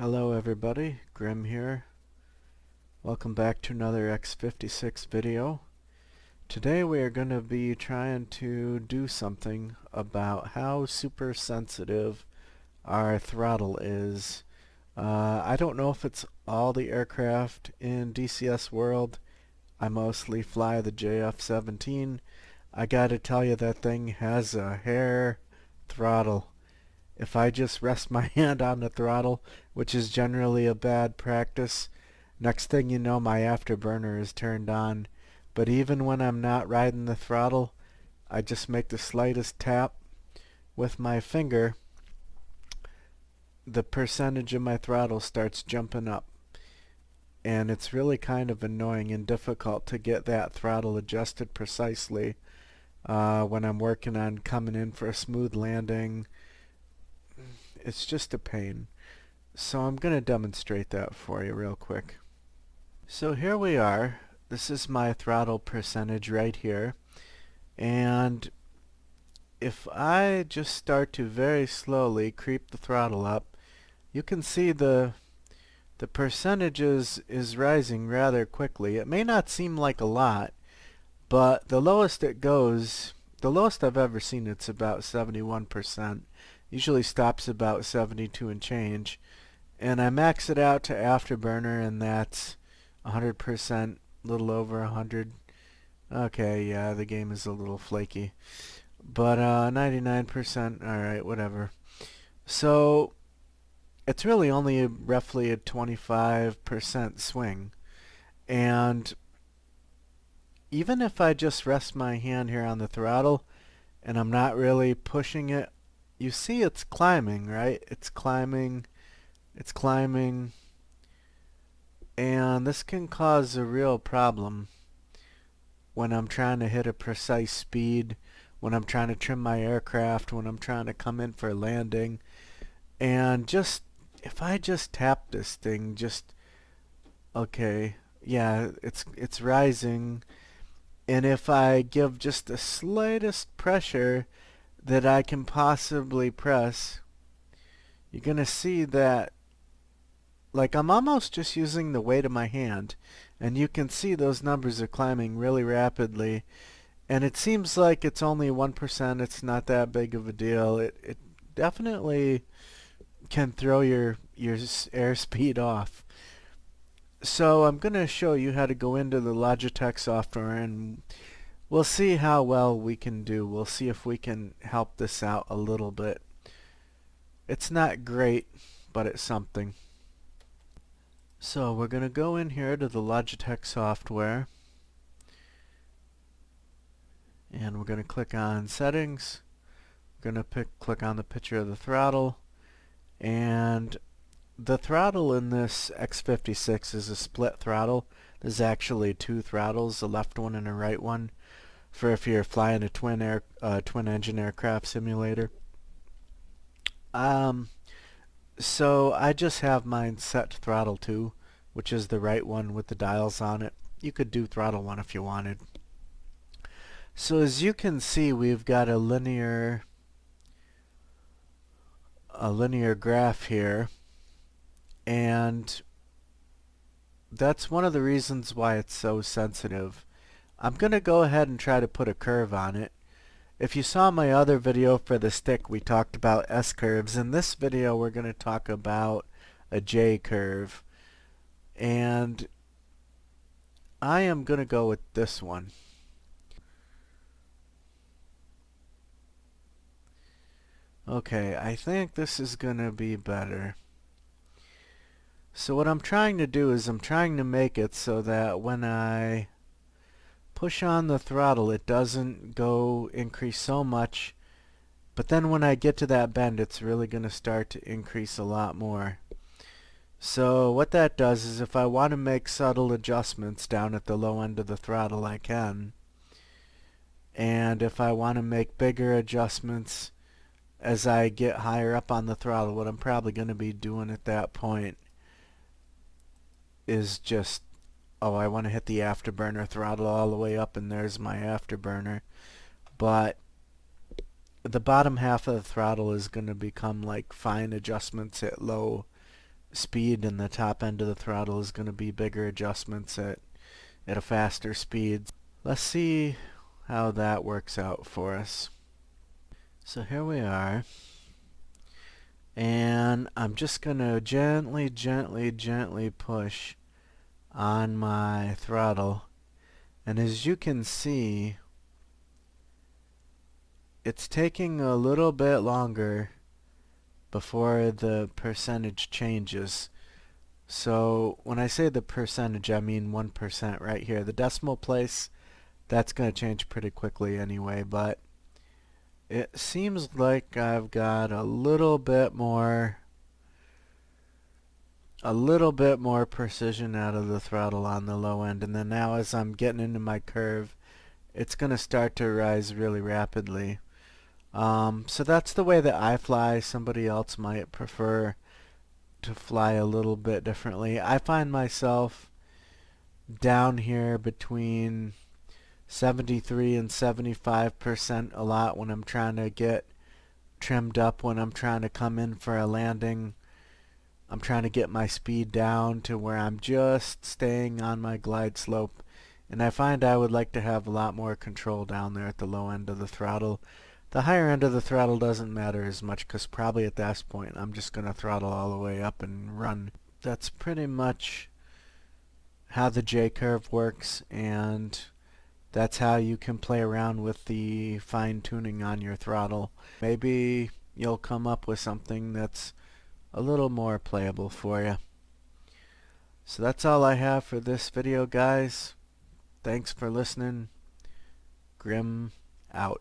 Hello everybody, Grim here. Welcome back to another X56 video. Today we are going to be trying to do something about how super sensitive our throttle is. I don't know if it's all the aircraft in DCS world. I mostly fly the JF-17. I gotta tell you, that thing has a hair throttle. If I just rest my hand on the throttle, which is generally a bad practice, next thing you know my afterburner is turned on. But even when I'm not riding the throttle, I just make the slightest tap with my finger, the percentage of my throttle starts jumping up. And it's really kind of annoying and difficult to get that throttle adjusted precisely when I'm working on coming in for a smooth landing. It's just a pain. So I'm going to demonstrate that for you real quick. So here we are. This is my throttle percentage right here. And if I just start to very slowly creep the throttle up, you can see the percentage is rising rather quickly. It may not seem like a lot, but the lowest it goes, the lowest I've ever seen, it's about 71%. Usually stops about 72 and change. And I max it out to afterburner, and that's 100%, a little over 100. Okay, yeah, the game is a little flaky. But 99%, alright, whatever. So it's really only roughly a 25% swing. And even if I just rest my hand here on the throttle and I'm not really pushing it, you see it's climbing, right? It's climbing, and this can cause a real problem when I'm trying to hit a precise speed, when I'm trying to trim my aircraft, when I'm trying to come in for a landing. And just, if I just tap this thing, just, okay, yeah, it's rising, and if I give just the slightest pressure that I can possibly press, you're gonna see that, like, I'm almost just using the weight of my hand, and you can see those numbers are climbing really rapidly. And it seems like it's only 1%. It's not that big of a deal. It definitely can throw your airspeed off. So I'm gonna show you how to go into the Logitech software, and we'll see how well we can do. We'll see if we can help this out a little bit. It's not great, but it's something. So we're going to go in here to the Logitech software, and we're going to click on Settings. We're going to click on the picture of the throttle, and the throttle in this X56 is a split throttle. There's actually two throttles, a left one and a right one, for if you're flying a twin engine aircraft simulator. So I just have mine set to throttle 2, which is the right one with the dials on it. You could do throttle 1 if you wanted. So as you can see, we've got a linear graph here, and that's one of the reasons why it's so sensitive. I'm going to go ahead and try to put a curve on it. If you saw my other video for the stick, we talked about S-curves. In this video, we're going to talk about a J-curve. And I am going to go with this one. Okay, I think this is going to be better. So what I'm trying to do is I'm trying to make it so that when I push on the throttle, it doesn't go increase so much, but then when I get to that bend, it's really going to start to increase a lot more. So what that does is, if I want to make subtle adjustments down at the low end of the throttle, I can. And if I want to make bigger adjustments as I get higher up on the throttle, what I'm probably going to be doing at that point is just, oh, I want to hit the afterburner throttle all the way up, and there's my afterburner. But the bottom half of the throttle is going to become like fine adjustments at low speed and the top end of the throttle is going to be bigger adjustments at a faster speed. Let's see how that works out for us. So here we are, and I'm just going to gently push on my throttle, and as you can see, it's taking a little bit longer before the percentage changes. So when I say the percentage, I mean 1% right here. The decimal place, that's going to change pretty quickly anyway, but it seems like I've got a little bit more precision out of the throttle on the low end, and then now as I'm getting into my curve, it's going to start to rise really rapidly. So that's the way that I fly. Somebody else might prefer to fly a little bit differently. I find myself down here between 73 and 75% a lot when I'm trying to get trimmed up, when I'm trying to come in for a landing. I'm trying to get my speed down to where I'm just staying on my glide slope, and I find I would like to have a lot more control down there at the low end of the throttle. The higher end of the throttle doesn't matter as much because probably at that point I'm just going to throttle all the way up and run. That's pretty much how the J-curve works, and that's how you can play around with the fine-tuning on your throttle. Maybe you'll come up with something that's a little more playable for you. So that's all I have for this video, guys. Thanks for listening. Grim out.